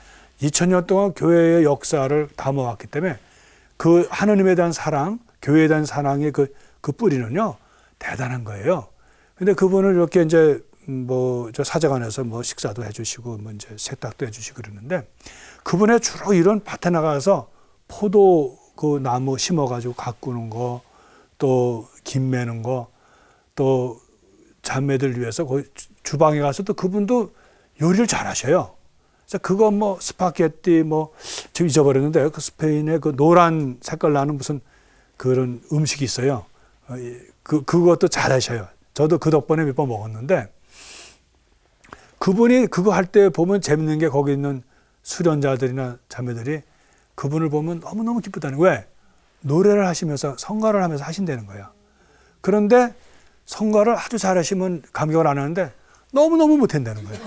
2000년 동안 교회의 역사를 담아왔기 때문에 그 하느님에 대한 사랑, 교회에 대한 사랑의 그 뿌리는요 대단한 거예요. 근데 그분을 이렇게 이제 뭐 저 사제관에서 뭐 식사도 해주시고 뭐 이제 세탁도 해주시고 그러는데 그분의 주로 일은 밭에 나가서 포도 그 나무 심어가지고 가꾸는 거, 또 김 매는 거, 또 자매들 위해서 그 주방에 가서 또 그분도 요리를 잘하셔요. 그래서 그거 뭐 스파게티 뭐 지금 잊어버렸는데 그 스페인의 그 노란 색깔 나는 무슨 그런 음식이 있어요. 그것도 잘하셔요. 저도 그 덕분에 몇 번 먹었는데 그분이 그거 할 때 보면 재밌는 게 거기 있는 수련자들이나 자매들이 그분을 보면 너무너무 기쁘다는 거예요. 왜? 노래를 하시면서 성가를 하면서 하신다는 거야. 그런데 성가를 아주 잘하시면 감격을 안 하는데 너무너무 못한다는 거예요.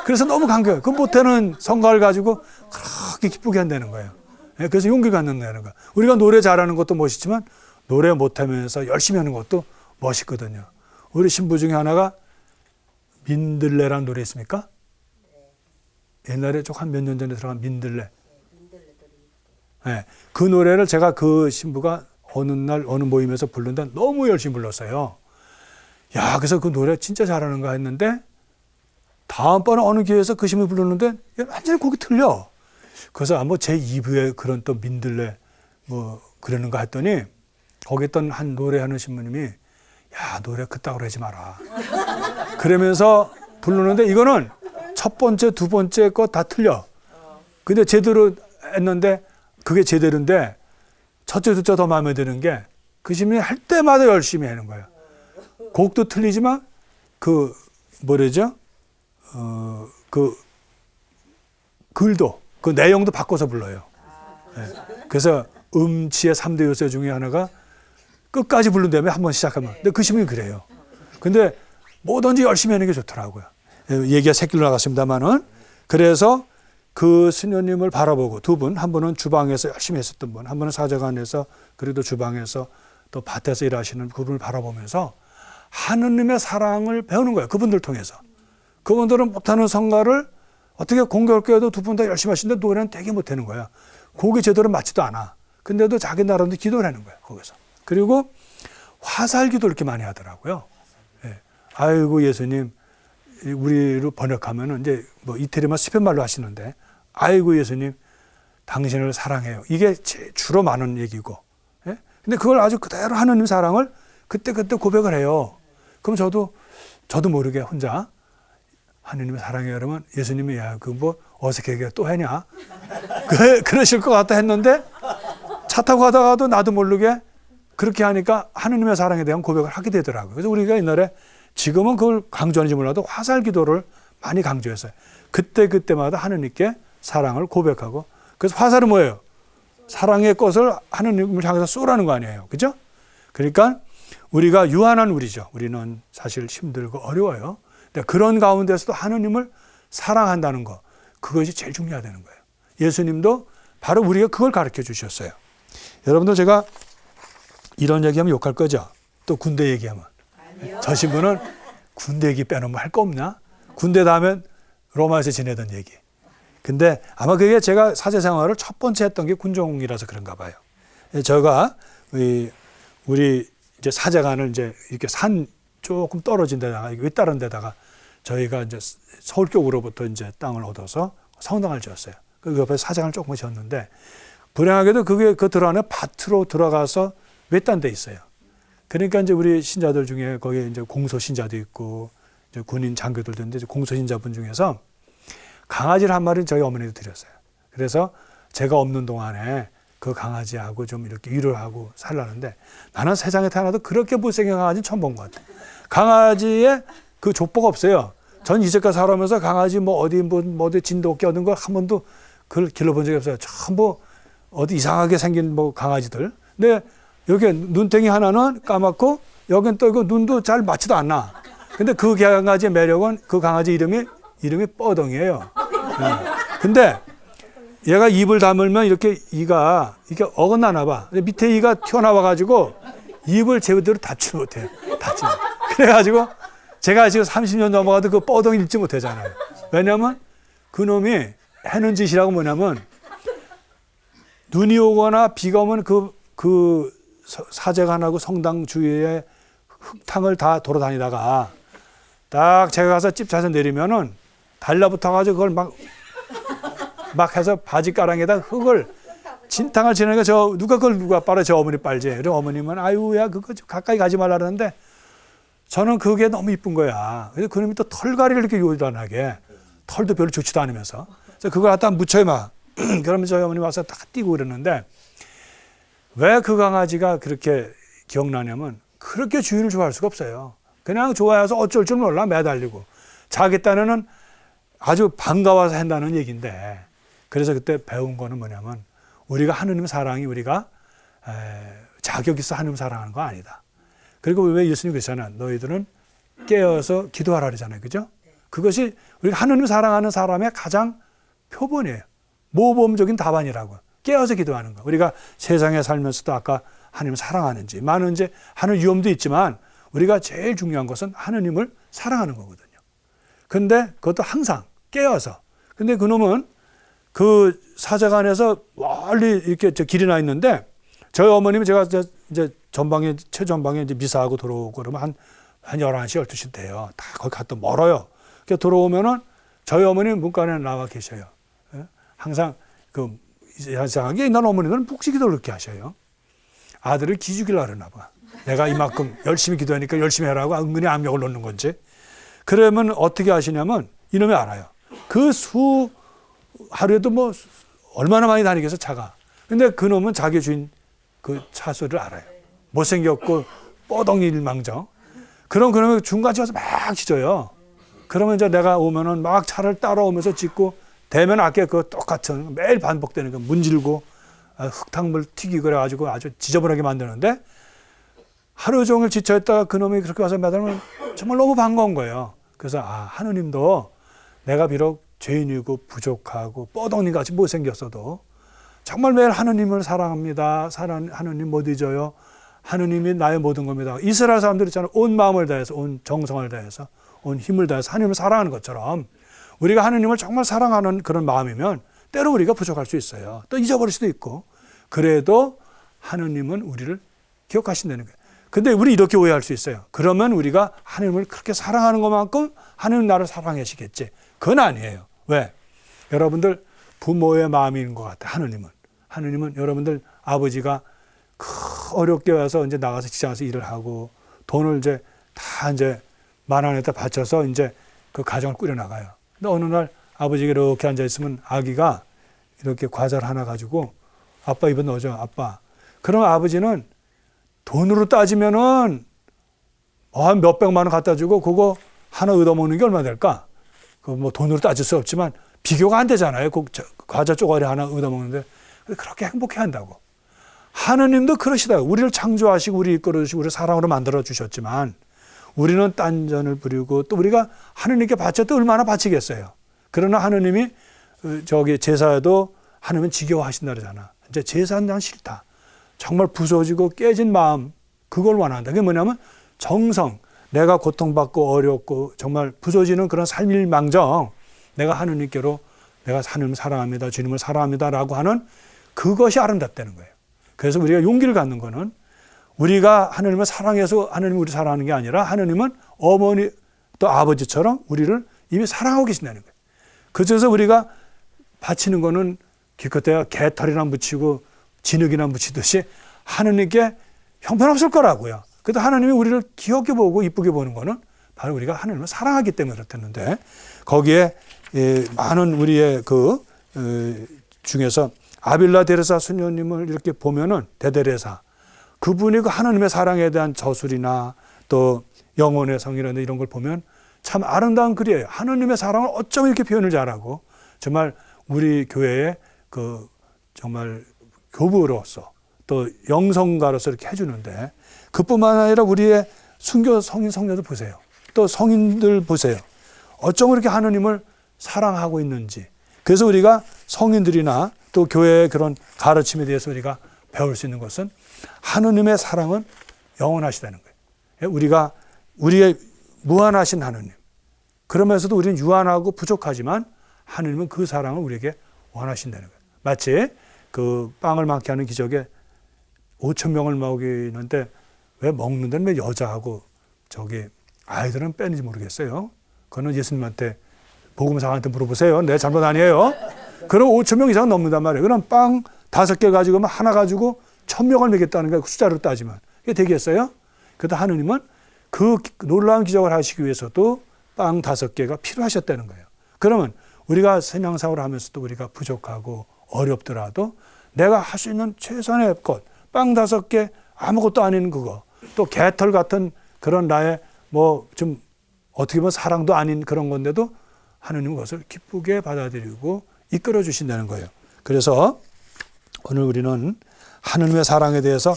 그래서 너무 감격해요. 그 못하는 성가를 가지고 그렇게 기쁘게 한다는 거예요. 그래서 용기가 안 난다는 거예요. 우리가 노래 잘하는 것도 멋있지만 노래 못하면서 열심히 하는 것도 멋있거든요. 우리 신부 중에 하나가 민들레라는 노래 있습니까? 옛날에 좀 한 몇 년 전에 들어간 민들레. 네, 그 노래를 제가 그 신부가 어느 날 어느 모임에서 부른다 너무 열심히 불렀어요. 야, 그래서 그 노래 진짜 잘하는가 했는데 다음번에 어느 교회에서 그 신부 불렀는데 완전히 곡이 틀려. 그래서 뭐 제 2부에 그런 또 민들레 뭐 그러는가 했더니 거기 있던 한 노래하는 신부님이 야, 노래 그따구로 하지 마라. 그러면서 부르는데 이거는 첫 번째, 두 번째 거 다 틀려. 근데 제대로 했는데 그게 제대로인데 첫째, 둘째 더 마음에 드는 게 그 신부님이 할 때마다 열심히 하는 거예요. 곡도 틀리지만 그 뭐래죠? 그 글도 그 내용도 바꿔서 불러요. 네. 그래서 음치의 3대 요소 중에 하나가 끝까지 부른다음에 한번 시작하면. 근데 그 신부님이 그래요. 근데 뭐든지 열심히 하는 게 좋더라고요. 얘기가 새길로 나갔습니다만은 그래서 그 수녀님을 바라보고 두 분, 한 분은 주방에서 열심히 했었던 분, 한 분은 사제관에서 그래도 주방에서 또 밭에서 일하시는 그분을 바라보면서 하느님의 사랑을 배우는 거예요. 그분들 통해서. 그분들은 못하는 성가를 어떻게 공교롭게 해도 두 분 다 열심히 하시는데 노래는 되게 못하는 거야. 곡이 제대로 맞지도 않아. 근데도 자기 나름대로 기도를 하는 거야. 거기서. 그리고 화살 기도 이렇게 많이 하더라고요. 예. 아이고 예수님, 우리로 번역하면은 이제 뭐 이태리만 스페인말로 하시는데 아이고 예수님, 당신을 사랑해요. 이게 주로 많은 얘기고. 예? 근데 그걸 아주 그대로 하느님 사랑을 그때그때 고백을 해요. 그럼 저도 모르게 혼자 하느님을 사랑해요. 그러면 예수님이 야, 그 뭐 어색하게 또 하냐? 그러실 것 같다 했는데 차 타고 가다가도 나도 모르게 그렇게 하니까 하느님의 사랑에 대한 고백을 하게 되더라고요. 그래서 우리가 옛날에 지금은 그걸 강조하는지 몰라도 화살 기도를 많이 강조했어요. 그때마다 하느님께 사랑을 고백하고 그래서 화살은 뭐예요? 사랑의 것을 하느님을 향해서 쏘라는 거 아니에요. 그죠? 그러니까 우리가 유한한 우리죠. 우리는 사실 힘들고 어려워요. 근데 그런 가운데서도 하느님을 사랑한다는 거, 그것이 제일 중요하다는 거예요. 예수님도 바로 우리가 그걸 가르쳐 주셨어요. 여러분들 제가 이런 얘기하면 욕할 거죠? 또 군대 얘기하면. 아니요. 저 신부는 군대 얘기 빼놓으면 할 거 없나? 군대 다음엔 로마에서 지내던 얘기. 근데 아마 그게 제가 사제 생활을 첫 번째 했던 게 군종이라서 그런가 봐요. 제가 우리 이제 사제관을 이제 이렇게 산 조금 떨어진 데다가 윗다른 데다가 저희가 이제 서울 쪽으로부터 이제 땅을 얻어서 성당을 지었어요. 그 옆에 사장을 조금 지었는데 불행하게도 그게 그 들어가는 밭으로 들어가서 외딴 데 있어요. 그러니까 이제 우리 신자들 중에 거기에 이제 공소 신자도 있고 이제 군인 장교들도 있는데 이제 공소 신자분 중에서 강아지를 한 마리는 저희 어머니도 드렸어요. 그래서 제가 없는 동안에 그 강아지하고 좀 이렇게 위로를 하고 살라는데 나는 세상에 태어나도 그렇게 못생긴 강아지는 처음 본 것 같아. 강아지에 그 족보가 없어요. 전 이제까지 살아오면서 강아지 뭐 어디 진돗개 얻은 거 한 번도 그걸 길러본 적이 없어요. 전부 어디 이상하게 생긴 뭐 강아지들. 근데 여기 눈탱이 하나는 까맣고 여긴 또 이거 눈도 잘 맞지도 않나. 근데 그 강아지의 매력은 그 강아지 이름이 뻐덩이에요. 네. 근데 얘가 입을 다물면 이렇게 이가 이렇게 어긋나나 봐. 밑에 이가 튀어나와가지고 입을 제대로 닫지 못해요. 그래가지고 제가 지금 30년 넘어가도 그 뻐덩이 읽지 못하잖아요. 왜냐하면 그놈이 해는 짓이라고 뭐냐면 눈이 오거나 비가 오면 그 사제관하고 성당 주위에 흙탕을 다 돌아다니다가 딱 제가 가서 집 차서 내리면은 달라붙어가지고 그걸 막 해서 바지가랑에다 흙을 진탕을 치니까 누가 빨아 저 어머니 빨지. 그리고 어머님은 아유야 그거 좀 가까이 가지 말라 그러는데 저는 그게 너무 이쁜 거야. 그래서 그놈이 또 털갈이를 이렇게 요란하게 털도 별로 좋지도 않으면서 그래서 그걸 갖다 묻혀요 막. 그러면 저희 어머니 와서 딱 뛰고 그러는데 왜 그 강아지가 그렇게 기억나냐면 그렇게 주인을 좋아할 수가 없어요. 그냥 좋아해서 어쩔 줄 몰라 매달리고 자기 딴에는 아주 반가워서 한다는 얘기인데 그래서 그때 배운 거는 뭐냐면 우리가 하느님 사랑이 우리가 자격 있어 하느님 사랑하는 거 아니다. 그리고 왜 예수님 그러잖아요. 너희들은 깨어서 기도하라 그러잖아요. 그죠? 그것이 우리가 하느님 사랑하는 사람의 가장 표본이에요. 모범적인 답안이라고. 깨어서 기도하는 거. 우리가 세상에 살면서도 아까 하느님 사랑하는지 많은 이제 하는 위험도 있지만 우리가 제일 중요한 것은 하느님을 사랑하는 거거든요. 근데 그것도 항상 깨어서. 근데 그놈은 그 사제관에서 멀리 이렇게 길이 나 있는데 저희 어머님이 제가 이제 전방에 최전방에 이제 미사하고 들어오고 그러면 한 11시 12시 돼요. 다 거기 갔다 멀어요. 그래서 들어오면은 저희 어머니는 문간에 나와 계셔요. 예? 항상 그 이상하게 옛날 어머니들은 푹 기도를 그렇게 하셔요. 아들을 기죽이려 그러나 봐. 내가 이만큼 열심히 기도하니까 열심히 해라고 은근히 압력을 넣는 건지. 그러면 어떻게 하시냐면 이놈이 알아요. 그 하루에도 뭐 얼마나 많이 다니겠어 차가. 근데 그놈은 자기 주인 그 차 소리를 알아요. 못생겼고 뻐덩이 일망정. 그러면 중간에 와서 막 짖어요. 그러면 이제 내가 오면은 막 차를 따라오면서 짖고 대면 아까 그 똑같은 매일 반복되는 거 문질고 흙탕물 튀기고 그래가지고 아주 지저분하게 만드는데 하루 종일 지쳐있다가 그놈이 그렇게 와서 매달면 정말 너무 반가운 거예요. 그래서 하느님도 내가 비록 죄인이고 부족하고 뻐덩이같이 못생겼어도 정말 매일 하느님을 사랑합니다. 하느님 못 잊어요. 하느님이 나의 모든 겁니다. 이스라엘 사람들 있잖아요. 온 마음을 다해서 온 정성을 다해서 온 힘을 다해서 하느님을 사랑하는 것처럼 우리가 하느님을 정말 사랑하는 그런 마음이면 때로 우리가 부족할 수 있어요. 또 잊어버릴 수도 있고 그래도 하느님은 우리를 기억하신다는 거예요. 근데 우리 이렇게 오해할 수 있어요. 그러면 우리가 하느님을 그렇게 사랑하는 것만큼 하느님 나를 사랑하시겠지. 그건 아니에요. 왜? 여러분들 부모의 마음인 것 같아요. 하느님은 여러분들 아버지가 어렵게 와서 이제 나가서 직장에서 일을 하고 돈을 이제 다 이제 만 원에다 바쳐서 이제 그 가정을 꾸려나가요. 근데 어느 날 아버지가 이렇게 앉아있으면 아기가 이렇게 과자를 하나 가지고 아빠 입에 넣어줘, 아빠. 그럼 아버지는 돈으로 따지면은 한 몇백만 원 갖다 주고 그거 하나 얻어먹는 게 얼마 될까? 그 뭐 돈으로 따질 수 없지만 비교가 안 되잖아요. 그 과자 쪼가리 하나 얻어먹는데 그렇게 행복해 한다고. 하느님도 그러시다. 우리를 창조하시고 우리 이끌어주시고 우리 사랑으로 만들어 주셨지만 우리는 딴전을 부리고 또 우리가 하느님께 바쳤도 얼마나 바치겠어요. 그러나 하느님이 제사에도 하느님은 지겨워하신다 그러잖아. 이제 제사는 난 싫다. 정말 부서지고 깨진 마음 그걸 원한다. 그게 뭐냐면 정성. 내가 고통받고 어렵고 정말 부서지는 그런 삶일망정 내가 하느님께로 내가 하느님을 사랑합니다. 주님을 사랑합니다라고 하는 그것이 아름답다는 거예요. 그래서 우리가 용기를 갖는 거는 우리가 하느님을 사랑해서 하느님을 우리 사랑하는 게 아니라 하느님은 어머니 또 아버지처럼 우리를 이미 사랑하고 계신다는 거예요. 그래서 우리가 바치는 거는 기껏해야 개털이나 묻히고 진흙이나 묻히듯이 하느님께 형편없을 거라고요. 그래도 하나님이 우리를 귀엽게 보고 이쁘게 보는 거는 바로 우리가 하나님을 사랑하기 때문에 그렇다는데 거기에 많은 우리의 중에서 아빌라 데레사 수녀님을 이렇게 보면은 데데레사 그분이 그 하나님의 사랑에 대한 저술이나 또 영혼의 성이라는 이런 걸 보면 참 아름다운 글이에요. 하나님의 사랑을 어쩜 이렇게 표현을 잘하고 정말 우리 교회의 정말 교부로서 또 영성가로서 이렇게 해주는데 그뿐만 아니라 우리의 순교 성인 성녀들 보세요. 또 성인들 보세요. 어쩜 그렇게 하나님을 사랑하고 있는지. 그래서 우리가 성인들이나 또 교회의 그런 가르침에 대해서 우리가 배울 수 있는 것은 하나님의 사랑은 영원하시다는 거예요. 우리가 우리의 무한하신 하나님. 그러면서도 우리는 유한하고 부족하지만 하나님은 그 사랑을 우리에게 원하신다는 거예요. 마치 그 빵을 많게 하는 기적에 5,000명을 먹이는데 왜 먹는 데는 왜 여자하고 아이들은 빼는지 모르겠어요. 그거는 예수님한테 복음사한테 물어보세요. 내 잘못 아니에요. 그럼 5,000명 이상 넘는단 말이에요. 그럼 빵 5개 가지고 하나 가지고 1,000명을 먹였다는 거예요. 숫자로 따지면. 이게 되겠어요? 그래도 하느님은 그 놀라운 기적을 하시기 위해서도 빵 5개가 필요하셨다는 거예요. 그러면 우리가 신앙생활을 하면서도 우리가 부족하고 어렵더라도 내가 할 수 있는 최선의 것, 빵 5개 아무것도 아닌 그거, 또 개털 같은 그런 나의 좀 어떻게 보면 사랑도 아닌 그런 건데도 하느님은 그것을 기쁘게 받아들이고 이끌어 주신다는 거예요. 그래서 오늘 우리는 하느님의 사랑에 대해서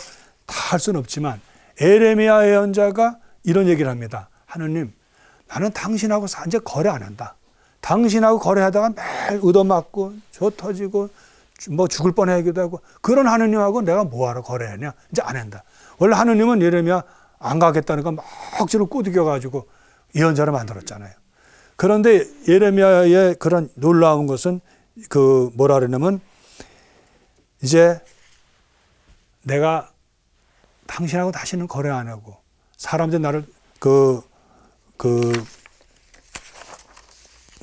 다 할 수는 없지만 에레미야 예언자가 이런 얘기를 합니다. 하느님, 나는 당신하고 이제 거래 안 한다. 당신하고 거래하다가 매일 얻어맞고 저 터지고 죽을 뻔하기도 하고 그런 하느님하고 내가 뭐하러 거래하냐. 이제 안 한다. 원래 하느님은 예레미야 안 가겠다는 거 막 억지로 꾸짖겨가지고 예언자를 만들었잖아요. 그런데 예레미야의 그런 놀라운 것은 그 뭐라 그러냐면 이제 내가 당신하고 다시는 거래 안 하고 사람들이 나를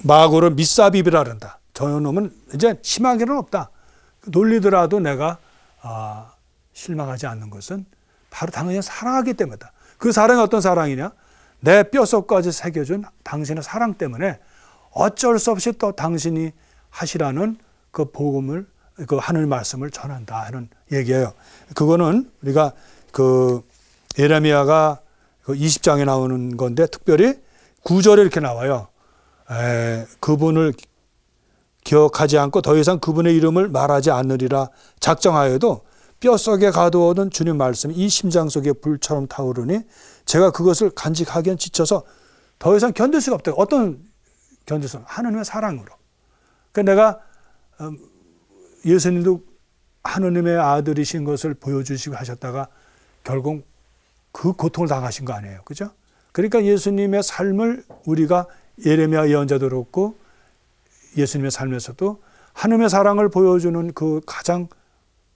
마고로 미사비비라 그런다. 저놈은 이제 희망이는 없다. 놀리더라도 내가 실망하지 않는 것은 바로 당신을 사랑하기 때문이다. 그 사랑이 어떤 사랑이냐? 내 뼛속까지 새겨준 당신의 사랑 때문에 어쩔 수 없이 또 당신이 하시라는 그 복음을, 그 하늘 말씀을 전한다 하는 얘기예요. 그거는 우리가 그 예레미야가 그 20장에 나오는 건데 특별히 9절에 이렇게 나와요. 그분을 기억하지 않고 더 이상 그분의 이름을 말하지 않으리라 작정하여도 뼛속에 가두어둔 주님 말씀이 이 심장 속에 불처럼 타오르니 제가 그것을 간직하기엔 지쳐서 더 이상 견딜 수가 없다. 어떤 견딜 수? 하느님의 사랑으로. 그러니까 내가 예수님도 하느님의 아들이신 것을 보여주시고 하셨다가 결국 그 고통을 당하신 거 아니에요. 그죠? 그러니까 예수님의 삶을 우리가 예레미야 예언자도 그렇고 예수님의 삶에서도 하느님의 사랑을 보여주는 그 가장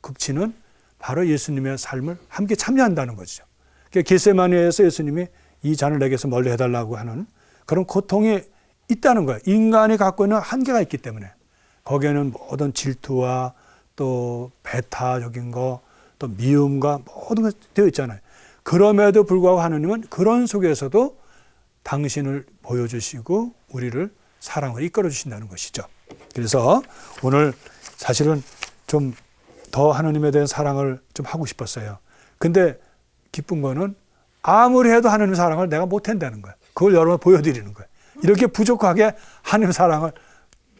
극치는 바로 예수님의 삶을 함께 참여한다는 거죠. 그러니까 겟세마네에서 예수님이 이 잔을 내게서 멀리 해달라고 하는 그런 고통이 있다는 거예요. 인간이 갖고 있는 한계가 있기 때문에 거기에는 모든 질투와 또 배타적인 거, 또 미움과 모든 것이 되어 있잖아요. 그럼에도 불구하고 하느님은 그런 속에서도 당신을 보여주시고 우리를 사랑을 이끌어 주신다는 것이죠. 그래서 오늘 사실은 좀 더 하느님에 대한 사랑을 좀 하고 싶었어요. 근데 기쁜 거는 아무리 해도 하느님 사랑을 내가 못 한다는 거예요. 그걸 여러분 보여드리는 거예요. 이렇게 부족하게 하느님 사랑을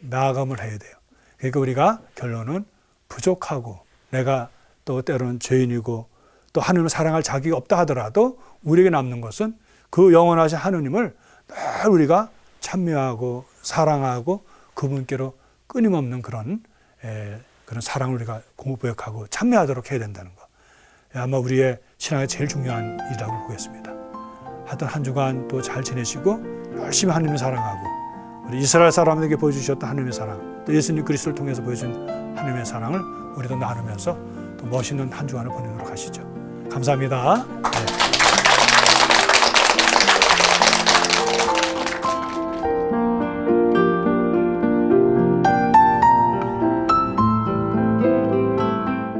나아감을 해야 돼요. 그러니까 우리가 결론은 부족하고 내가 또 때로는 죄인이고 또 하느님을 사랑할 자격이 없다 하더라도 우리에게 남는 것은 그 영원하신 하느님을 늘 우리가 찬미하고 사랑하고 그분께로 끊임없는 그런 사랑을 우리가 고백하고 찬미하도록 해야 된다는 거. 아마 우리의 신앙의 제일 중요한 일이라고 보겠습니다. 하여튼 한 주간 또 잘 지내시고 열심히 하느님을 사랑하고 우리 이스라엘 사람에게 보여주셨던 하느님의 사랑 또 예수님 그리스도를 통해서 보여준 하느님의 사랑을 우리도 나누면서 또 멋있는 한 주간을 보내도록 하시죠. 감사합니다. 네.